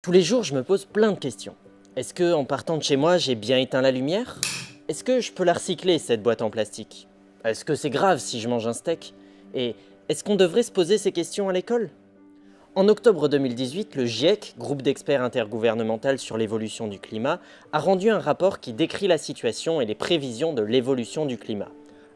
Tous les jours, je me pose plein de questions. Est-ce que, en partant de chez moi, j'ai bien éteint la lumière? Est-ce que je peux la recycler, cette boîte en plastique? Est-ce que c'est grave si je mange un steak? Et est-ce qu'on devrait se poser ces questions à l'école? En octobre 2018, le GIEC, groupe d'experts intergouvernemental sur l'évolution du climat, a rendu un rapport qui décrit la situation et les prévisions de l'évolution du climat.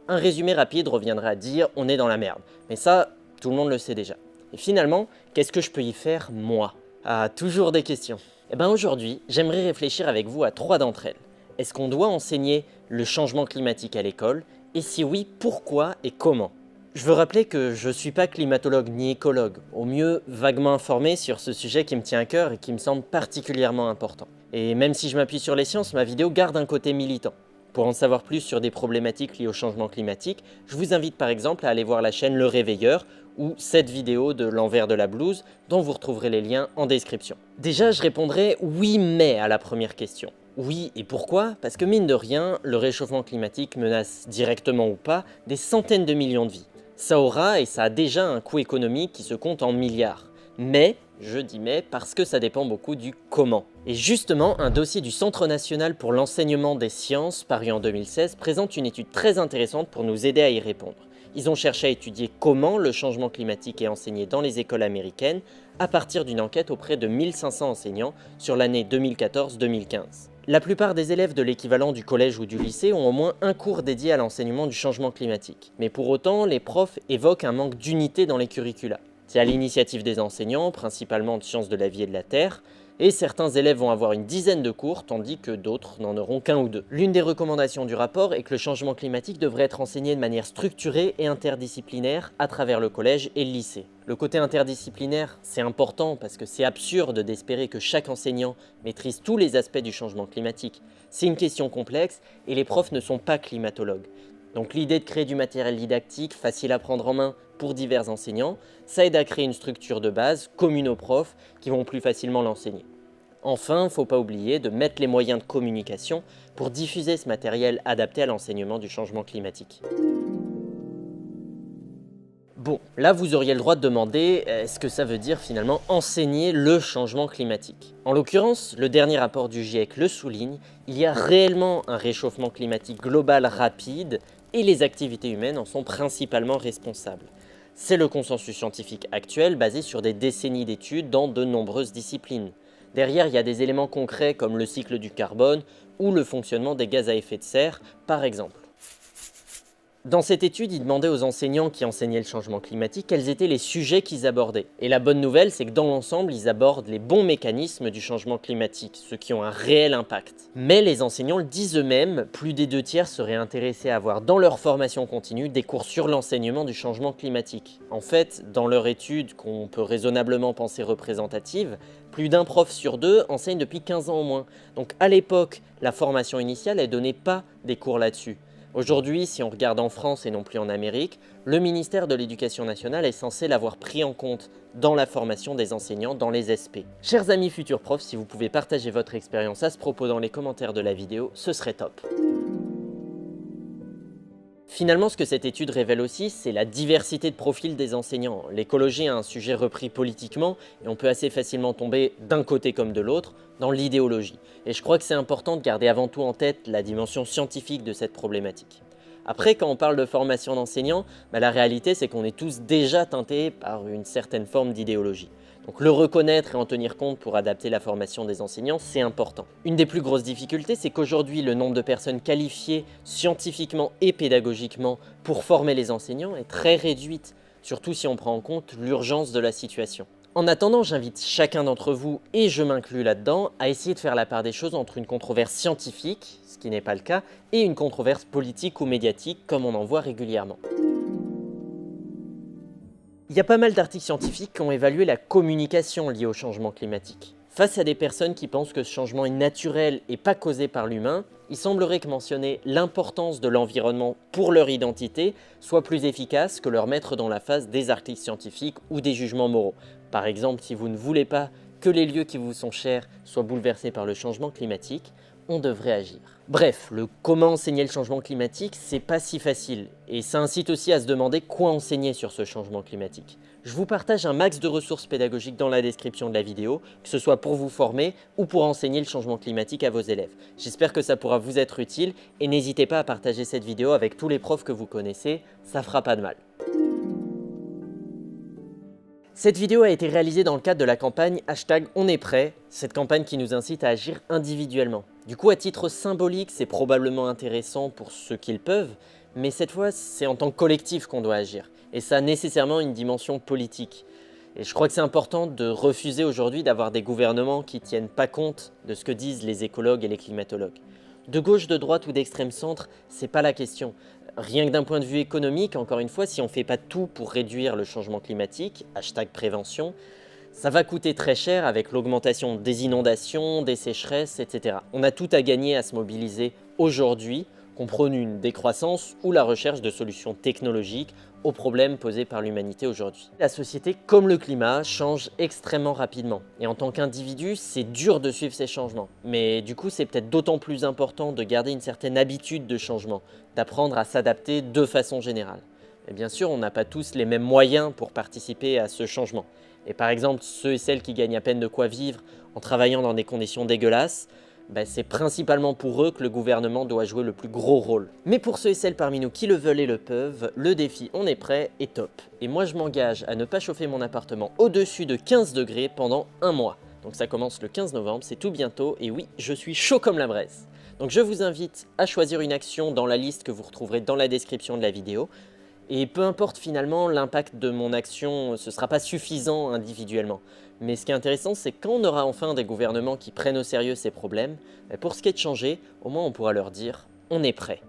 Un résumé rapide reviendra à dire on est dans la merde. Mais ça, tout le monde le sait déjà. Et finalement, qu'est-ce que je peux y faire, moi? Ah, toujours des questions. Eh bien aujourd'hui, j'aimerais réfléchir avec vous à 3 d'entre elles. Est-ce qu'on doit enseigner le changement climatique à l'école? Et si oui, pourquoi et comment? Je veux rappeler que je ne suis pas climatologue ni écologue, au mieux vaguement informé sur ce sujet qui me tient à cœur et qui me semble particulièrement important. Et même si je m'appuie sur les sciences, ma vidéo garde un côté militant. Pour en savoir plus sur des problématiques liées au changement climatique, je vous invite par exemple à aller voir la chaîne Le Réveilleur ou cette vidéo de l'envers de la blouse dont vous retrouverez les liens en description. Déjà, je répondrai oui mais à la première question. Oui, et pourquoi? Parce que mine de rien, le réchauffement climatique menace directement ou pas des centaines de millions de vies. Ça aura et ça a déjà un coût économique qui se compte en milliards. Mais, je dis mais, parce que ça dépend beaucoup du comment. Et justement, un dossier du Centre national pour l'enseignement des sciences, paru en 2016, présente une étude très intéressante pour nous aider à y répondre. Ils ont cherché à étudier comment le changement climatique est enseigné dans les écoles américaines à partir d'une enquête auprès de 1500 enseignants sur l'année 2014-2015. La plupart des élèves de l'équivalent du collège ou du lycée ont au moins un cours dédié à l'enseignement du changement climatique. Mais pour autant, les profs évoquent un manque d'unité dans les curricula. C'est à l'initiative des enseignants, principalement de sciences de la vie et de la terre, et certains élèves vont avoir une dizaine de cours, tandis que d'autres n'en auront qu'un ou deux. L'une des recommandations du rapport est que le changement climatique devrait être enseigné de manière structurée et interdisciplinaire à travers le collège et le lycée. Le côté interdisciplinaire, c'est important parce que c'est absurde d'espérer que chaque enseignant maîtrise tous les aspects du changement climatique. C'est une question complexe et les profs ne sont pas climatologues. Donc l'idée de créer du matériel didactique facile à prendre en main pour divers enseignants, ça aide à créer une structure de base commune aux profs qui vont plus facilement l'enseigner. Enfin, il ne faut pas oublier de mettre les moyens de communication pour diffuser ce matériel adapté à l'enseignement du changement climatique. Bon, là vous auriez le droit de demander, est-ce que ça veut dire finalement enseigner le changement climatique? En l'occurrence, le dernier rapport du GIEC le souligne, il y a réellement un réchauffement climatique global rapide et les activités humaines en sont principalement responsables. C'est le consensus scientifique actuel basé sur des décennies d'études dans de nombreuses disciplines. Derrière, il y a des éléments concrets comme le cycle du carbone ou le fonctionnement des gaz à effet de serre, par exemple. Dans cette étude, ils demandaient aux enseignants qui enseignaient le changement climatique quels étaient les sujets qu'ils abordaient. Et la bonne nouvelle, c'est que dans l'ensemble, ils abordent les bons mécanismes du changement climatique, ceux qui ont un réel impact. Mais les enseignants le disent eux-mêmes, plus des 2/3 seraient intéressés à avoir dans leur formation continue des cours sur l'enseignement du changement climatique. En fait, dans leur étude, qu'on peut raisonnablement penser représentative, plus d'un prof sur 2 enseigne depuis 15 ans au moins. Donc à l'époque, la formation initiale, elle donnait pas des cours là-dessus. Aujourd'hui, si on regarde en France et non plus en Amérique, le ministère de l'Éducation nationale est censé l'avoir pris en compte dans la formation des enseignants dans les SP. Chers amis futurs profs, si vous pouvez partager votre expérience à ce propos dans les commentaires de la vidéo, ce serait top. Finalement, ce que cette étude révèle aussi, c'est la diversité de profils des enseignants. L'écologie est un sujet repris politiquement et on peut assez facilement tomber d'un côté comme de l'autre dans l'idéologie. Et je crois que c'est important de garder avant tout en tête la dimension scientifique de cette problématique. Après, quand on parle de formation d'enseignants, la réalité c'est qu'on est tous déjà teintés par une certaine forme d'idéologie. Donc le reconnaître et en tenir compte pour adapter la formation des enseignants, c'est important. Une des plus grosses difficultés, c'est qu'aujourd'hui, le nombre de personnes qualifiées scientifiquement et pédagogiquement pour former les enseignants est très réduite, surtout si on prend en compte l'urgence de la situation. En attendant, j'invite chacun d'entre vous, et je m'inclus là-dedans, à essayer de faire la part des choses entre une controverse scientifique, ce qui n'est pas le cas, et une controverse politique ou médiatique, comme on en voit régulièrement. Il y a pas mal d'articles scientifiques qui ont évalué la communication liée au changement climatique. Face à des personnes qui pensent que ce changement est naturel et pas causé par l'humain, il semblerait que mentionner l'importance de l'environnement pour leur identité soit plus efficace que leur mettre dans la face des articles scientifiques ou des jugements moraux. Par exemple, si vous ne voulez pas que les lieux qui vous sont chers soient bouleversés par le changement climatique, on devrait agir. Bref, le comment enseigner le changement climatique, c'est pas si facile, et ça incite aussi à se demander quoi enseigner sur ce changement climatique. Je vous partage un max de ressources pédagogiques dans la description de la vidéo, que ce soit pour vous former ou pour enseigner le changement climatique à vos élèves. J'espère que ça pourra vous être utile, et n'hésitez pas à partager cette vidéo avec tous les profs que vous connaissez, ça fera pas de mal. Cette vidéo a été réalisée dans le cadre de la campagne #OnEstPrêt, cette campagne qui nous incite à agir individuellement. Du coup, à titre symbolique, c'est probablement intéressant pour ceux qui le peuvent, mais cette fois, c'est en tant que collectif qu'on doit agir, et ça a nécessairement une dimension politique. Et je crois que c'est important de refuser aujourd'hui d'avoir des gouvernements qui ne tiennent pas compte de ce que disent les écologues et les climatologues. De gauche, de droite ou d'extrême centre, c'est pas la question. Rien que d'un point de vue économique, encore une fois, si on ne fait pas tout pour réduire le changement climatique, #prévention, ça va coûter très cher avec l'augmentation des inondations, des sécheresses, etc. On a tout à gagner à se mobiliser aujourd'hui, qu'on prône une décroissance ou la recherche de solutions technologiques aux problèmes posés par l'humanité aujourd'hui. La société, comme le climat, change extrêmement rapidement. Et en tant qu'individu, c'est dur de suivre ces changements. Mais du coup, c'est peut-être d'autant plus important de garder une certaine habitude de changement, d'apprendre à s'adapter de façon générale. Et bien sûr, on n'a pas tous les mêmes moyens pour participer à ce changement. Et par exemple, ceux et celles qui gagnent à peine de quoi vivre en travaillant dans des conditions dégueulasses, c'est principalement pour eux que le gouvernement doit jouer le plus gros rôle. Mais pour ceux et celles parmi nous qui le veulent et le peuvent, le défi On est prêt est top. Et moi je m'engage à ne pas chauffer mon appartement au-dessus de 15 degrés pendant un mois. Donc ça commence le 15 novembre, c'est tout bientôt, et oui, je suis chaud comme la braise. Donc je vous invite à choisir une action dans la liste que vous retrouverez dans la description de la vidéo. Et peu importe finalement l'impact de mon action, ce ne sera pas suffisant individuellement. Mais ce qui est intéressant, c'est quand on aura enfin des gouvernements qui prennent au sérieux ces problèmes, pour ce qui est de changer, au moins on pourra leur dire « on est prêt ».